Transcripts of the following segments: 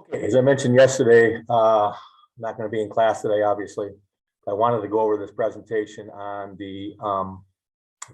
Okay, as I mentioned yesterday, I'm not going to be in class today, obviously. I wanted to go over this presentation on the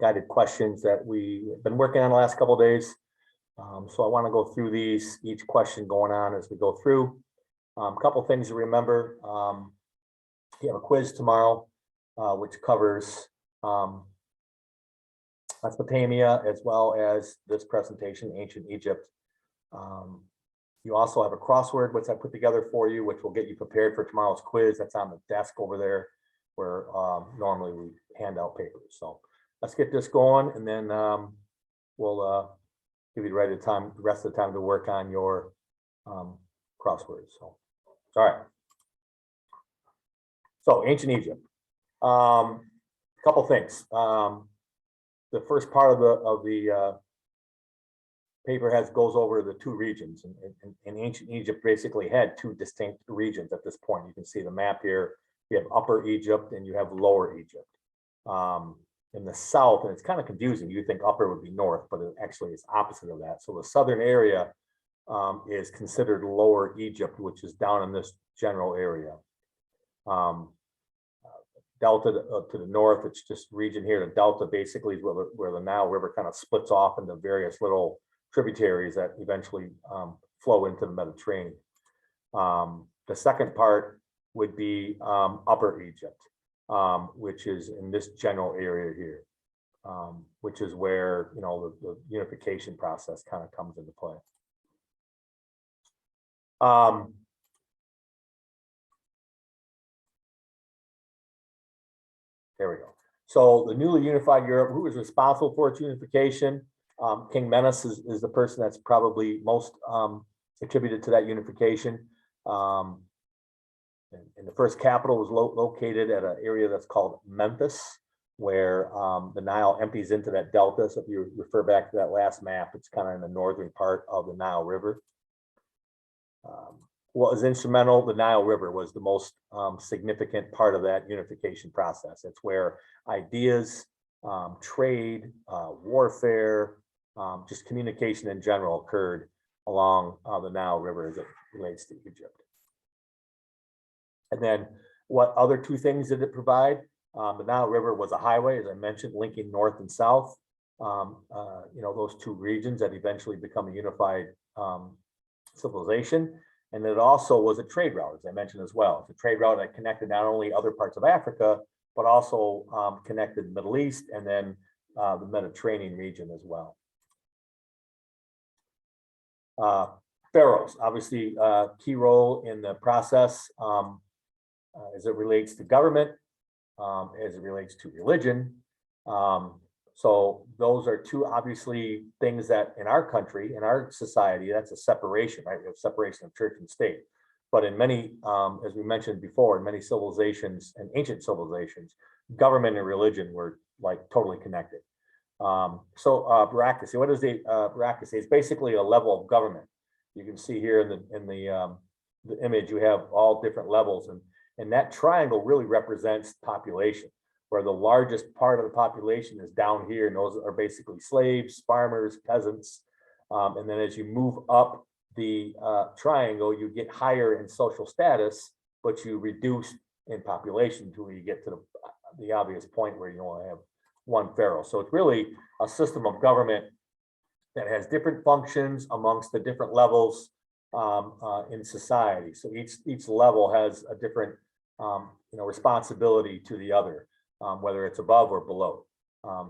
guided questions that we've been working on the last couple of days. So I want to go through these, each question going on as we go through. A couple things to remember. You have a quiz tomorrow, which covers Mesopotamia as well as this presentation, Ancient Egypt. You also have a crossword, which I put together for you, which will get you prepared for tomorrow's quiz. That's on the desk over there where normally we hand out papers. So let's get this going, and then we'll give you the rest of the time to work on your crosswords. So, all right. So Ancient Egypt. A couple things. The first part of the paper goes over the two regions, and Ancient Egypt basically had two distinct regions at this point. You can see the map here. You have Upper Egypt and you have Lower Egypt. In the south, and it's kind of confusing. You think upper would be north, but it actually is opposite of that. So the southern area is considered Lower Egypt, which is down in this general area. Delta to the north, it's just region here. The Delta basically is where the Nile River kind of splits off into various little tributaries that eventually flow into the Mediterranean. The second part would be Upper Egypt, which is in this general area here, which is where the unification process kind of comes into play. There we go. So the newly unified Europe, who was responsible for its unification? King Menes is the person that's probably most attributed to that unification. And the first capital was located at an area that's called Memphis, where the Nile empties into that delta. So if you refer back to that last map, it's kind of in the northern part of the Nile River. What was instrumental? The Nile River was the most significant part of that unification process. It's where ideas, trade, warfare, just communication in general occurred along the Nile River as it relates to Egypt. And then what other two things did it provide? The Nile River was a highway, as I mentioned, linking north and south. Those two regions that eventually become a unified civilization. And it also was a trade route, as I mentioned as well. It's a trade route that connected not only other parts of Africa, but also connected the Middle East and then the Mediterranean region as well. Pharaohs, obviously, key role in the process as it relates to government, as it relates to religion. So those are two obviously things that in our country, in our society, that's a separation, right? We have separation of church and state. But in many, as we mentioned before, in many civilizations and ancient civilizations, government and religion were like totally connected. Bureaucracy, what is the bureaucracy? It's basically a level of government. You can see here in the image, you have all different levels, and that triangle really represents population, where the largest part of the population is down here, and those are basically slaves, farmers, peasants. And then as you move up the triangle, you get higher in social status, but you reduce in population until you get to the obvious point where you only have one pharaoh. So it's really a system of government that has different functions amongst the different levels in society. So each level has a different responsibility to the other. Whether it's above or below.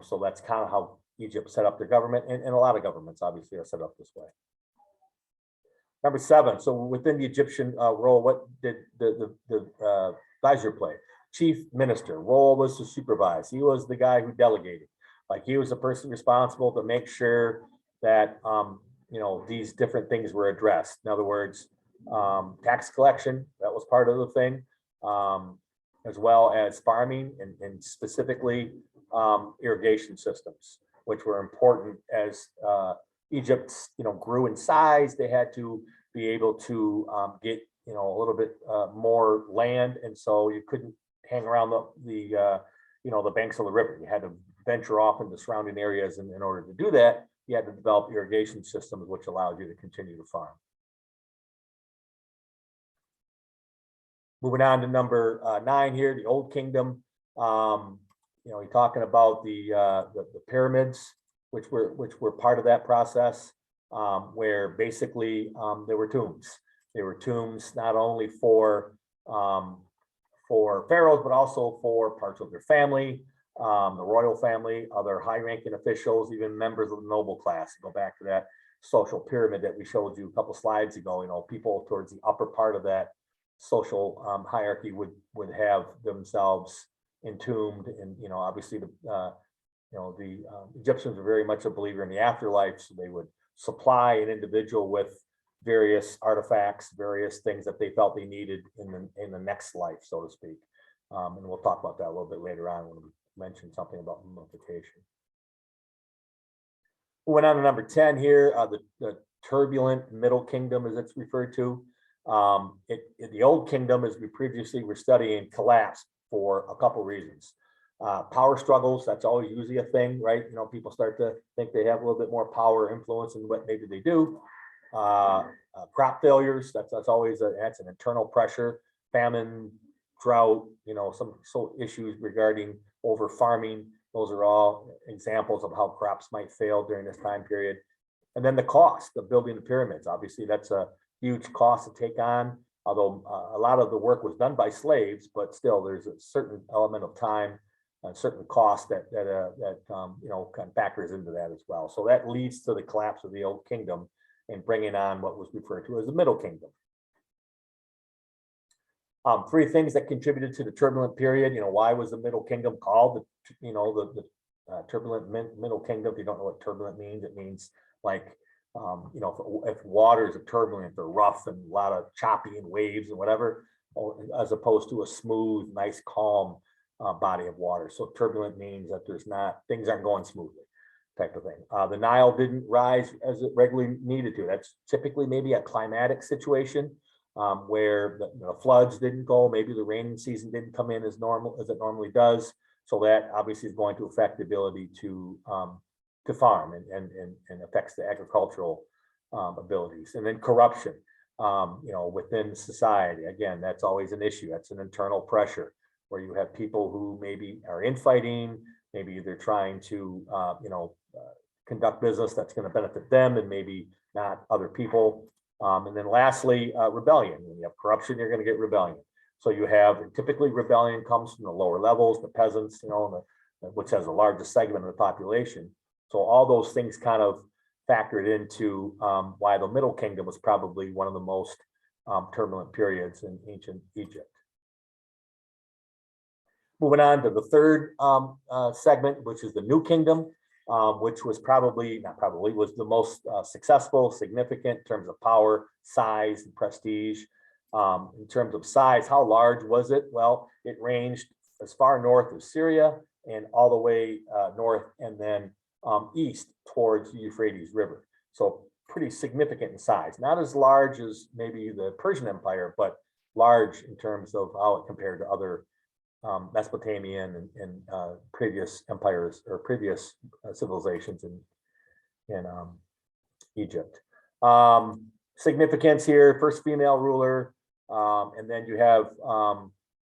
So that's kind of how Egypt set up their government, and a lot of governments obviously are set up this way. Number 7, so within the Egyptian role, what did the vizier play? Chief minister, role was to supervise. He was the guy who delegated. Like he was the person responsible to make sure that these different things were addressed. In other words, tax collection, that was part of the thing. As well as farming and specifically irrigation systems, which were important as Egypt, grew in size. They had to be able to get, a little bit more land, and so you couldn't hang around the banks of the river. You had to venture off into surrounding areas, and in order to do that, you had to develop irrigation systems, which allowed you to continue to farm. Moving on to number 9 here, the Old Kingdom. You're talking about the pyramids, which were part of that process, where basically there were tombs. There were tombs not only for pharaohs, but also for parts of their family, the royal family, other high-ranking officials, even members of the noble class. Go back to that social pyramid that we showed you a couple slides ago. People towards the upper part of that social hierarchy would have themselves entombed, and obviously the Egyptians were very much a believer in the afterlife, so they would supply an individual with various artifacts, various things that they felt they needed in the next life, so to speak. And we'll talk about that a little bit later on when we mention something about mummification. Moving on to number 10 here, the turbulent Middle Kingdom, as it's referred to. The Old Kingdom, as we previously were studying, collapsed for a couple reasons. Power struggles, that's always usually a thing, right? People start to think they have a little bit more power, influence than what maybe they do. Crop failures, that's always that's an internal pressure. Famine, drought, some issues regarding over farming. Those are all examples of how crops might fail during this time period. And then the cost of building the pyramids. Obviously, that's a huge cost to take on, although a lot of the work was done by slaves, but still there's a certain element of time, a certain cost that kind of factors into that as well. So that leads to the collapse of the Old Kingdom and bringing on what was referred to as the Middle Kingdom. 3 things that contributed to the turbulent period. Why was the Middle Kingdom called the turbulent Middle Kingdom? If you don't know what turbulent means, it means like if waters are turbulent, they're rough and a lot of choppy and waves and whatever, as opposed to a smooth, nice, calm body of water. So turbulent means that things aren't going smoothly, type of thing. The Nile didn't rise as it regularly needed to. That's typically maybe a climatic situation where the floods didn't go, maybe the rainy season didn't come in as it normally does. So that obviously is going to affect the ability to farm and affects the agricultural abilities. And then corruption, within society, again, that's always an issue. That's an internal pressure where you have people who maybe are infighting, maybe they're trying to, conduct business that's going to benefit them and maybe not other people. And then lastly, rebellion. When you have corruption, you're going to get rebellion. So you have typically rebellion comes from the lower levels, the peasants, which has the largest segment of the population. So all those things kind of factored into why the Middle Kingdom was probably one of the most turbulent periods in ancient Egypt. Moving on to the third segment, which is the New Kingdom, which was was the most successful, significant in terms of power, size, and prestige. In terms of size, how large was it? Well, it ranged as far north as Syria and all the way north and then east towards the Euphrates River. So pretty significant in size. Not as large as maybe the Persian Empire, but large in terms of how it compared to other Mesopotamian and previous empires or previous civilizations in Egypt. Significance here: first female ruler, and then you have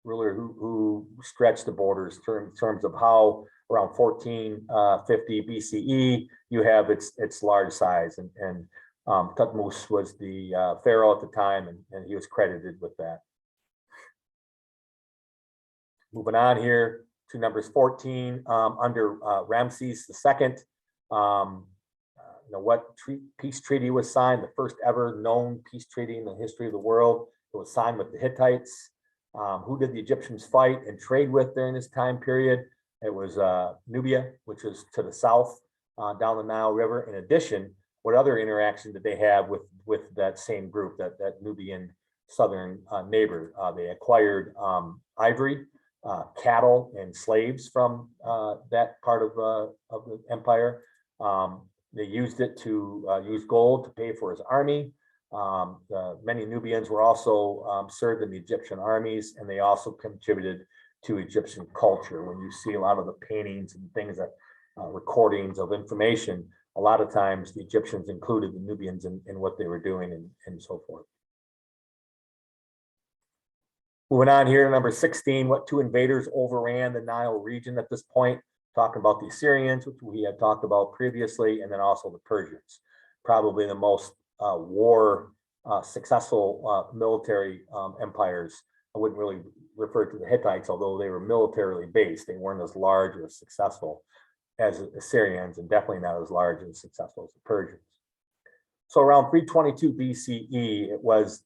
ruler who stretched the borders in terms of how around 1450 BCE you have its large size, and Thutmose was the pharaoh at the time, and he was credited with that. Moving on here to numbers 14, under Ramses II, what peace treaty was signed? The first ever known peace treaty in the history of the world. It was signed with the Hittites. Who did the Egyptians fight and trade with during this time period? It was Nubia, which is to the south down the Nile River. In addition, what other interaction did they have with that same group, that Nubian southern neighbor? They acquired ivory, cattle, and slaves from that part of the empire. They used it to use gold to pay for his army. Many Nubians were also served in the Egyptian armies, and they also contributed to Egyptian culture. When you see a lot of the paintings and things that recordings of information, a lot of times the Egyptians included the Nubians in what they were doing and so forth. Moving on here to number 16, what two invaders overran the Nile region at this point? Talking about the Assyrians, which we had talked about previously, and then also the Persians. Probably the most successful military empires. I wouldn't really refer to the Hittites, although they were militarily based. They weren't as large or successful as the Assyrians, and definitely not as large and successful as the Persians. So around 322 BCE, it was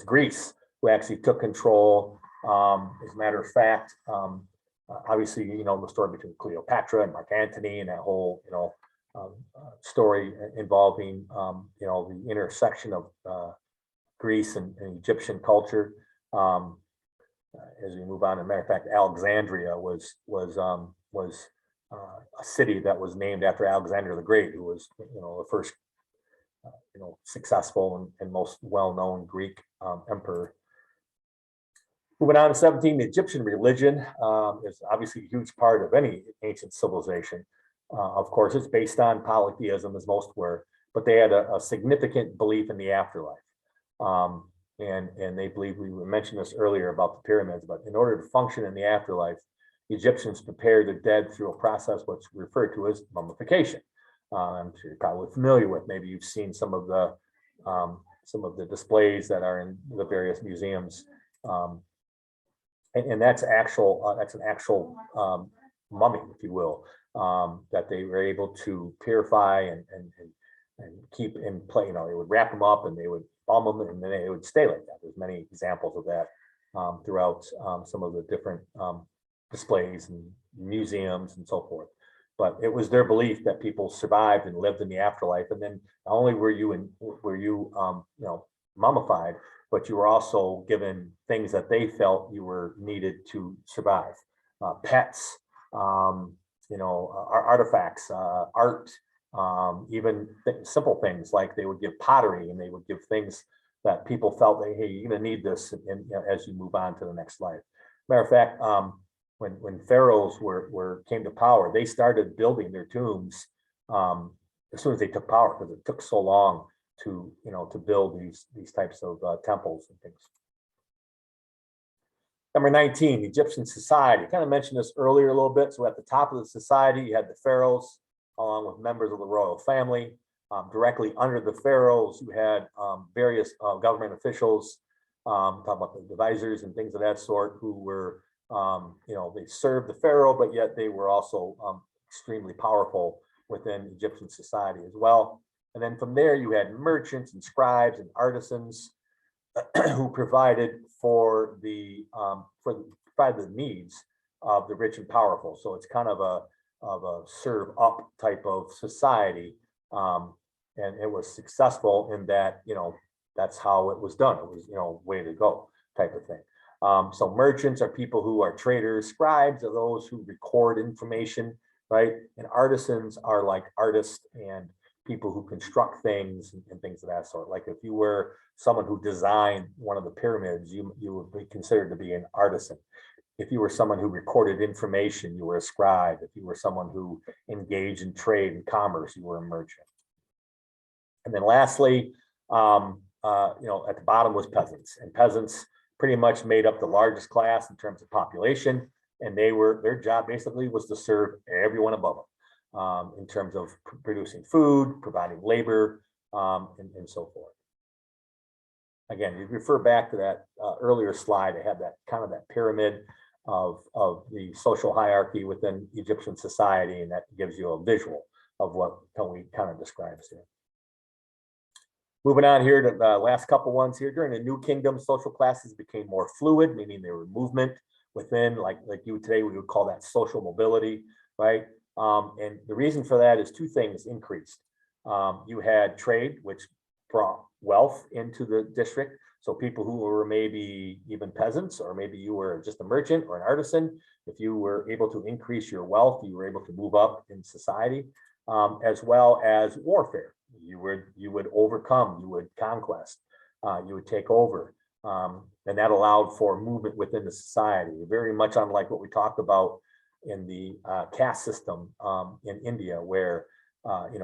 Greece who actually took control. As a matter of fact, obviously, the story between Cleopatra and Mark Antony and that whole, story involving, the intersection of Greece and Egyptian culture. As we move on, as a matter of fact, Alexandria was a city that was named after Alexander the Great, who was, the first, successful and most well-known Greek emperor. Moving on to 17, the Egyptian religion is obviously a huge part of any ancient civilization. Of course, it's based on polytheism, as most were, but they had a significant belief in the afterlife. And they believe, we mentioned this earlier about the pyramids, but in order to function in the afterlife, the Egyptians prepared the dead through a process what's referred to as mummification. I'm sure you're probably familiar with. Maybe you've seen some of the displays that are in the various museums, and that's an actual mummy, if you will, that they were able to purify and keep in play. They would wrap them up and they would embalm them, and then they would stay like that. There's many examples of that throughout some of the different displays and museums and so forth. But it was their belief that people survived and lived in the afterlife, and then not only were you mummified, but you were also given things that they felt you were needed to survive, pets, artifacts, art, even simple things like they would give pottery, and they would give things that people felt that, hey, you're going to need this as you move on to the next life. Matter of fact, when pharaohs came to power, they started building their tombs as soon as they took power, because it took so long to build these types of temples and things. Number 19, Egyptian society. Kind of mentioned this earlier a little bit. So at the top of the society, you had the pharaohs, along with members of the royal family. Directly under the pharaohs, you had various government officials, talking about the advisors and things of that sort, who were, they served the pharaoh, but yet they were also extremely powerful within Egyptian society as well. And then from there, you had merchants and scribes and artisans who provided for the needs of the rich and powerful. So it's kind of a serve up type of society, and it was successful in that, that's how it was done. It was, way to go type of thing. So merchants are people who are traders. Scribes are those who record information, right? And artisans are like artists and people who construct things and things of that sort. Like if you were someone who designed one of the pyramids, you would be considered to be an artisan. If you were someone who recorded information, you were a scribe. If you were someone who engaged in trade and commerce, you were a merchant. And then lastly, at the bottom was peasants, and peasants pretty much made up the largest class in terms of population, and their job basically was to serve everyone above them in terms of producing food, providing labor, and so forth. Again, you refer back to that earlier slide. I had that kind of that pyramid of the social hierarchy within Egyptian society, and that gives you a visual of what we kind of describes here. Moving on here to the last couple ones here. During the New Kingdom, social classes became more fluid, meaning they were movement within, like you today, we would call that social mobility, right? And the reason for that is two things increased. You had trade, which brought wealth into the district. So people who were maybe even peasants, or maybe you were just a merchant or an artisan, if you were able to increase your wealth, you were able to move up in society, as well as warfare. You would overcome, you would conquest, you would take over, and that allowed for movement within the society. Very much unlike what we talked about in the caste system in India, where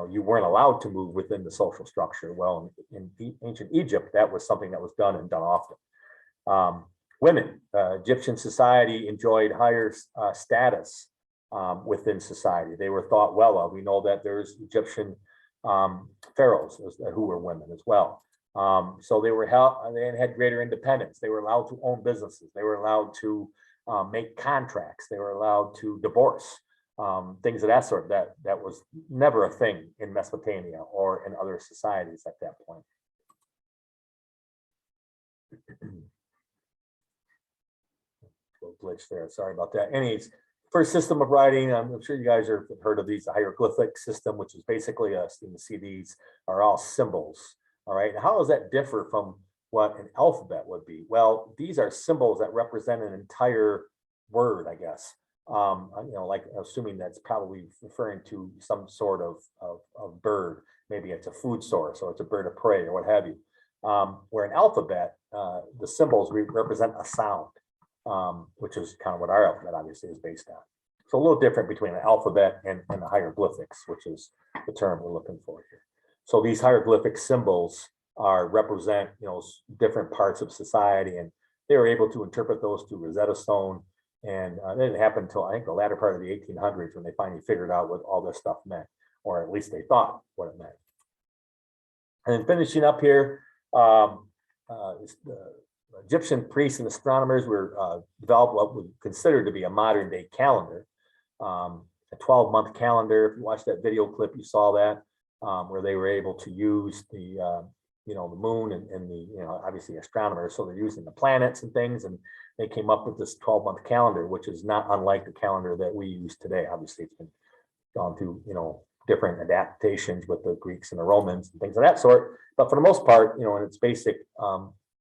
you weren't allowed to move within the social structure. Well, in ancient Egypt, that was something that was done and done often. Women, Egyptian society enjoyed higher status within society. They were thought well of. We know that there's Egyptian pharaohs who were women as well. So they were they had greater independence. They were allowed to own businesses. They were allowed to make contracts. They were allowed to divorce, things of that sort. That was never a thing in Mesopotamia or in other societies at that point. Glitch there. Sorry about that. Anyways, first system of writing, I'm sure you guys have heard of these, the hieroglyphic system, which is basically you can see these are all symbols. All right. How does that differ from what an alphabet would be? Well, these are symbols that represent an entire word, I guess. Like assuming that's probably referring to some sort of bird. Maybe it's a food source or it's a bird of prey or what have you. Where an alphabet, the symbols represent a sound. Which is kind of what our alphabet obviously is based on. So a little different between an alphabet and the hieroglyphics, which is the term we're looking for here. So these hieroglyphic symbols represent different parts of society, and they were able to interpret those through Rosetta Stone. And it didn't happen until I think the latter part of the 1800s when they finally figured out what all this stuff meant, or at least they thought what it meant. And then finishing up here, Egyptian priests and astronomers were developed what we consider to be a modern day calendar, a 12-month calendar. If you watch that video clip, you saw that, where they were able to use the the moon and the obviously astronomers. So they're using the planets and things, and they came up with this 12-month calendar, which is not unlike the calendar that we use today. Obviously, it's been gone through different adaptations with the Greeks and the Romans and things of that sort. But for the most part, in its basic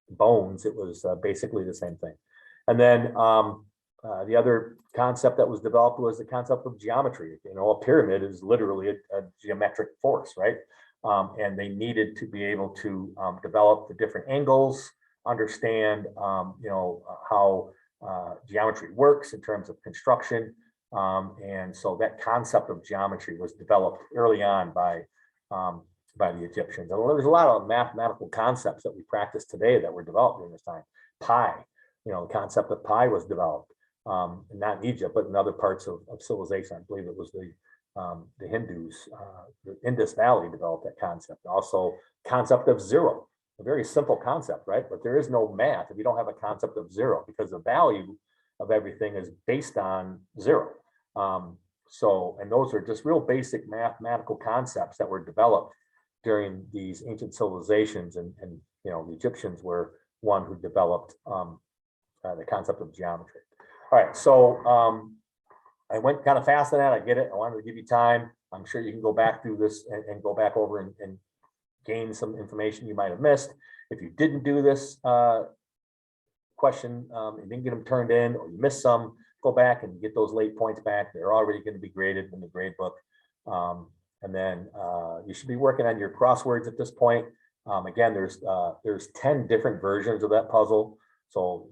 bones, it was basically the same thing. And then the other concept that was developed was the concept of geometry. A pyramid is literally a geometric force, right? And they needed to be able to develop the different angles, understand how geometry works in terms of construction. And so that concept of geometry was developed early on by the Egyptians. And there's a lot of mathematical concepts that we practice today that were developed during this time. Pi, the concept of pi was developed, not in Egypt, but in other parts of civilization. I believe it was the Hindus, the Indus Valley developed that concept. Also, concept of zero, a very simple concept, right? But there is no math if you don't have a concept of zero, because the value of everything is based on zero. And those are just real basic mathematical concepts that were developed during these ancient civilizations, and the Egyptians were one who developed the concept of geometry. All right, so I went kind of fast on that. I get it. I wanted to give you time. I'm sure you can go back through this and go back over and gain some information you might have missed. If you didn't do this question, you didn't get them turned in, or you missed some, go back and get those late points back. They're already going to be graded in the grade book. And then you should be working on your crosswords at this point. Again, there's 10 different versions of that puzzle. So,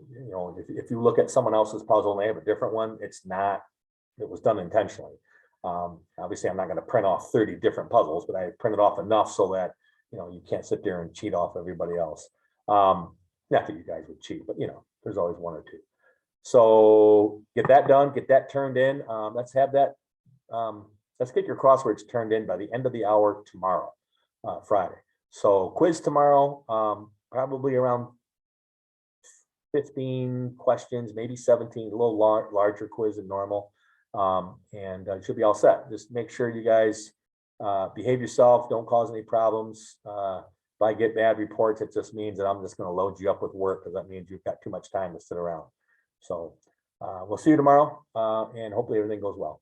if you look at someone else's puzzle and they have a different one, it was done intentionally. Obviously, I'm not going to print off 30 different puzzles, but I printed off enough so that, you can't sit there and cheat off everybody else. Not that you guys would cheat, but, there's always one or two. So get that done, get that turned in. Let's have that. Let's get your crosswords turned in by the end of the hour tomorrow, Friday. So quiz tomorrow, probably around 15 questions, maybe 17, a little larger quiz than normal. And you should be all set. Just make sure you guys behave yourself, don't cause any problems. If I get bad reports, it just means that I'm just going to load you up with work, because that means you've got too much time to sit around. So we'll see you tomorrow, and hopefully everything goes well.